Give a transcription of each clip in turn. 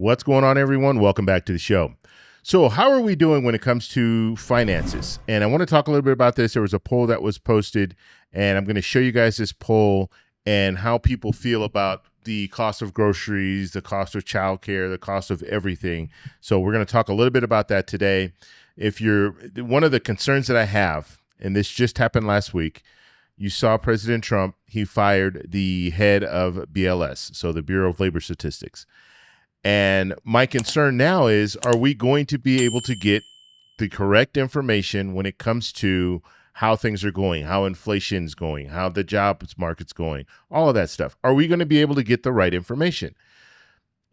What's going on, everyone? Welcome back to the show. So how are we doing when it comes to finances? And I want to talk a little bit about this. There was a poll that was posted, and I'm going to show you guys this poll and how people feel about the cost of groceries, the cost of childcare, the cost of everything. So we're going to talk a little bit about that today. One of the concerns that I have, and this just happened last week, you saw President Trump, he fired the head of BLS, so the Bureau of Labor Statistics. And my concern now is, are we going to be able to get the correct information when it comes to how things are going, how inflation's going, how the jobs market's going, all of that stuff? Are we going to be able to get the right information?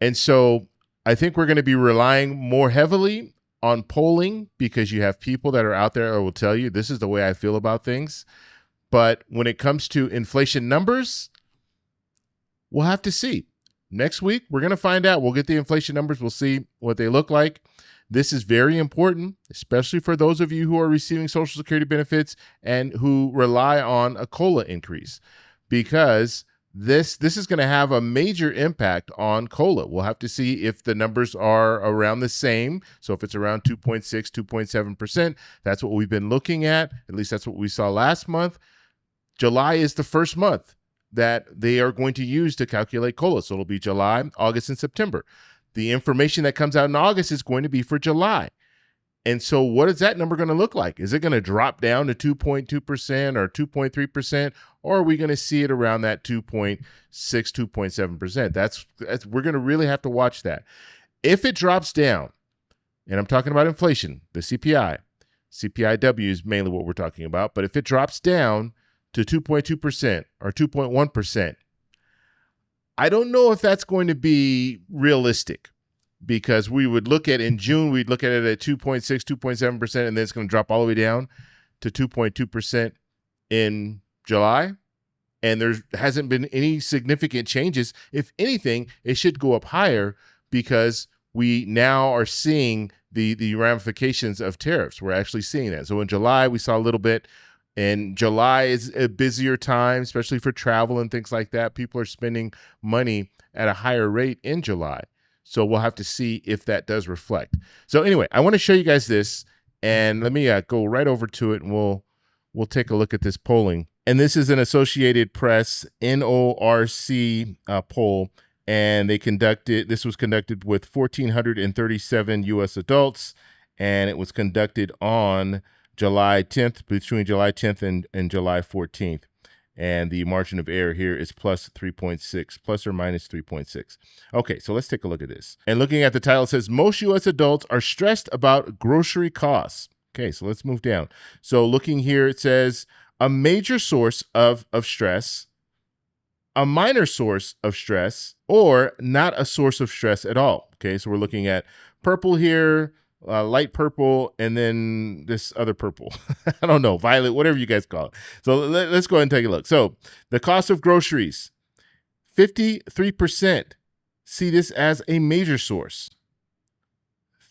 And so I think we're going to be relying more heavily on polling, because you have people that are out there that will tell you, this is the way I feel about things. But when it comes to inflation numbers, we'll have to see. Next week, we're going to find out. We'll get the inflation numbers. We'll see what they look like. This is very important, especially for those of you who are receiving Social Security benefits and who rely on a COLA increase, because this is going to have a major impact on COLA. We'll have to see if the numbers are around the same. So if it's around 2.6, 2.7%, that's what we've been looking at. At least that's what we saw last month. July is the first month that they are going to use to calculate COLA. So it'll be July, August, and September. The information that comes out in August is going to be for July. And so what is that number going to look like? Is it going to drop down to 2.2% or 2.3%? Or are we going to see it around that 2.6, 2.7%? We're going to really have to watch that. If it drops down, and I'm talking about inflation, the CPI, CPIW is mainly what we're talking about, but if it drops down to 2.2% or 2.1%, I don't know if that's going to be realistic, because we would look at in June, we'd look at it at 2.6, 2.7%, and then it's going to drop all the way down to 2.2% in July. And there hasn't been any significant changes. If anything, it should go up higher, because we now are seeing the ramifications of tariffs. We're actually seeing that. So in July, we saw a little bit. And July is a busier time, especially for travel and things like that. People are spending money at a higher rate in July. So we'll have to see if that does reflect. So anyway, I want to show you guys this, and let me go right over to it, and we'll take a look at this polling. And this is an Associated Press NORC poll, and this was conducted with 1,437 U.S. adults, and it was conducted on July 10th, between July 10th and July 14th. And the margin of error here is plus 3.6, plus or minus 3.6. Okay, so let's take a look at this. And looking at the title, it says, most U.S. adults are stressed about grocery costs. Okay, so let's move down. So looking here, it says, a major source of stress, a minor source of stress, or not a source of stress at all. Okay, so we're looking at purple here, light purple, and then this other purple. I don't know, violet, whatever you guys call it. So let's go ahead and take a look. So the cost of groceries, 53% see this as a major source.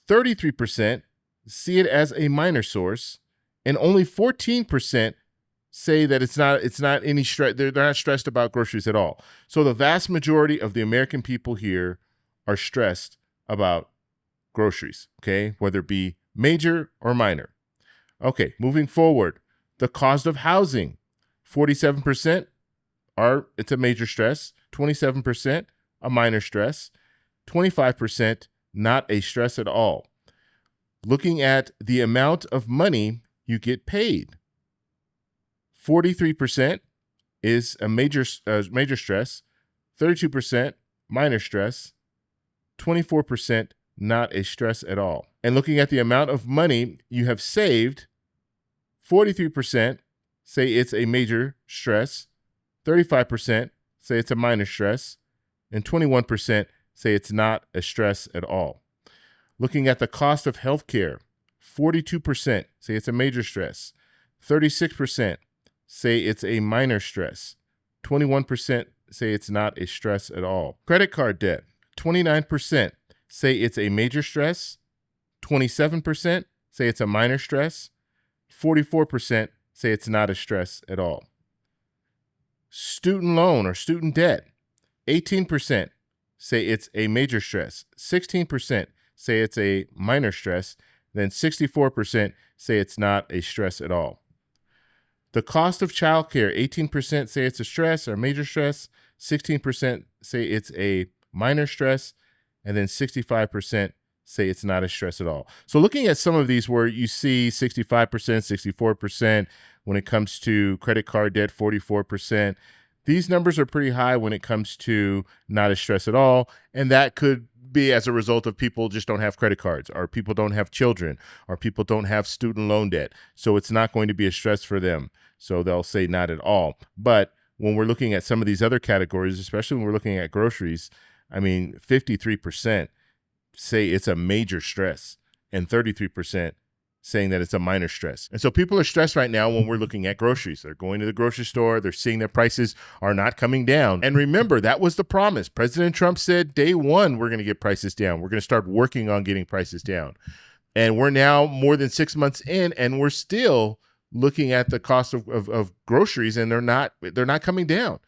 33% see it as a minor source, and only 14% say that it's not any stress. They're not stressed about groceries at all. So the vast majority of the American people here are stressed about groceries, okay, whether it be major or minor. Okay, moving forward, the cost of housing, 47% it's a major stress, 27% a minor stress, 25% not a stress at all. Looking at the amount of money you get paid, 43% is a major stress, 32% minor stress, 24% not a stress at all. And looking at the amount of money you have saved, 43% say it's a major stress, 35% say it's a minor stress, and 21% say it's not a stress at all. Looking at the cost of healthcare, 42% say it's a major stress, 36% say it's a minor stress, 21% say it's not a stress at all. Credit card debt, 29% say it's a major stress, 27% say it's a minor stress, 44% say it's not a stress at all. Student loan or student debt, 18% say it's a major stress. 16% say it's a minor stress. Then 64% say it's not a stress at all. The cost of childcare, 18% say it's a stress or major stress. 16% say it's a minor stress. And then 65% say it's not a stress at all. So looking at some of these where you see 65%, 64%, when it comes to credit card debt, 44%, these numbers are pretty high when it comes to not a stress at all. And that could be as a result of people just don't have credit cards, or people don't have children, or people don't have student loan debt. So it's not going to be a stress for them. So they'll say not at all. But when we're looking at some of these other categories, especially when we're looking at groceries, I mean, 53% say it's a major stress and 33% saying that it's a minor stress. And so people are stressed right now when we're looking at groceries. They're going to the grocery store. They're seeing that prices are not coming down. And remember, that was the promise. President Trump said day one, we're going to get prices down. We're going to start working on getting prices down. And we're now more than 6 months in, and we're still looking at the cost of groceries, and they're not coming down.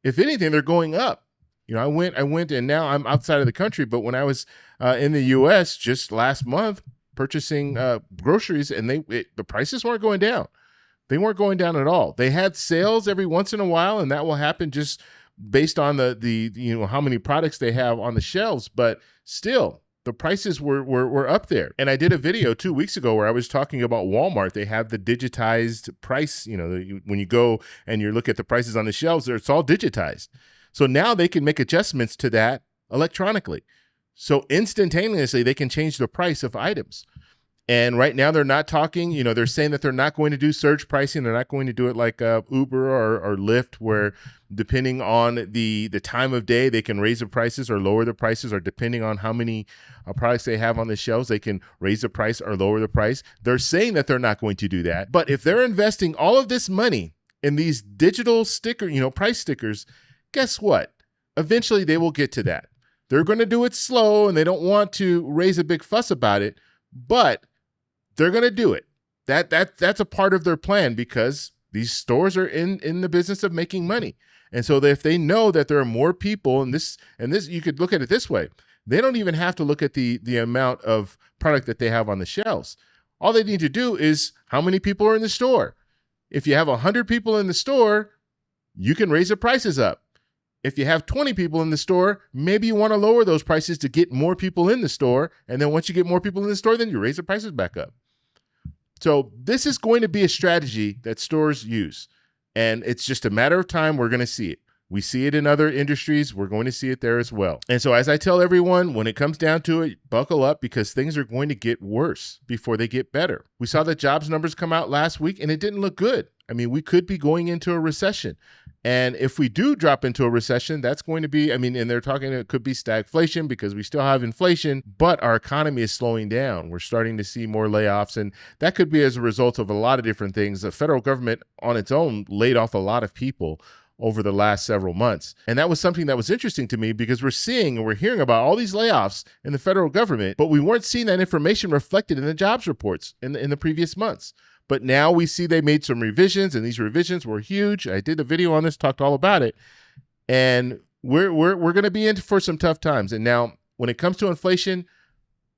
If anything, they're going up. You know, I went, and now I'm outside of the country. But when I was in the U.S. just last month, purchasing groceries, and the prices weren't going down. They weren't going down at all. They had sales every once in a while, and that will happen just based on the you know, how many products they have on the shelves. But still, the prices were up there. And I did a video 2 weeks ago where I was talking about Walmart. They have the digitized price. You know, when you go and you look at the prices on the shelves, it's all digitized. So now they can make adjustments to that electronically. So instantaneously, they can change the price of items. And right now, they're not talking, you know, they're saying that they're not going to do surge pricing. They're not going to do it like Uber or Lyft, where depending on the time of day, they can raise the prices or lower the prices, or depending on how many products they have on the shelves, they can raise the price or lower the price. They're saying that they're not going to do that. But if they're investing all of this money in these digital sticker, you know, price stickers, guess what? Eventually, they will get to that. They're going to do it slow, and they don't want to raise a big fuss about it, but they're going to do it. That's a part of their plan, because these stores are in the business of making money. And so if they know that there are more people, and this you could look at it this way, they don't even have to look at the amount of product that they have on the shelves. All they need to do is how many people are in the store. If you have 100 people in the store, you can raise the prices up. If you have 20 people in the store, maybe you want to lower those prices to get more people in the store. And then once you get more people in the store, then you raise the prices back up. So this is going to be a strategy that stores use. And it's just a matter of time. We're going to see it. We see it in other industries. We're going to see it there as well. And so as I tell everyone, when it comes down to it, buckle up, because things are going to get worse before they get better. We saw the jobs numbers come out last week, and it didn't look good. I mean, we could be going into a recession. And if we do drop into a recession, that's going to be, I mean, and they're talking, it could be stagflation, because we still have inflation, but our economy is slowing down. We're starting to see more layoffs, and that could be as a result of a lot of different things. The federal government on its own laid off a lot of people over the last several months. And that was something that was interesting to me, because we're seeing and we're hearing about all these layoffs in the federal government, but we weren't seeing that information reflected in the jobs reports in the previous months. But now we see they made some revisions, and these revisions were huge. I did a video on this, talked all about it. And we're going to be in for some tough times. And now when it comes to inflation,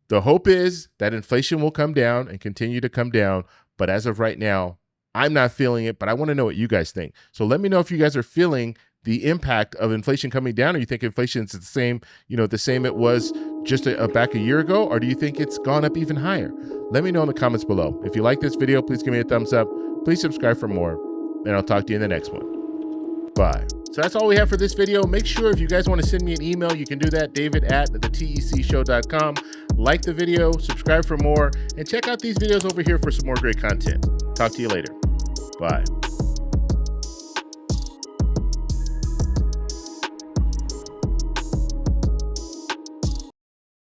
the hope is that inflation will come down and continue to come down. But as of right now, I'm not feeling it, but I want to know what you guys think. So let me know if you guys are feeling the impact of inflation coming down, or you think inflation is the same, the same it was just back a year ago, or do you think it's gone up even higher? Let me know in the comments below. If you like this video, please give me a thumbs up. Please subscribe for more, and I'll talk to you in the next one. Bye. So that's all we have for this video. Make sure if you guys want to send me an email, you can do that, david@thetecshow.com. Like the video, subscribe for more, and check out these videos over here for some more great content. Talk to you later. Bye.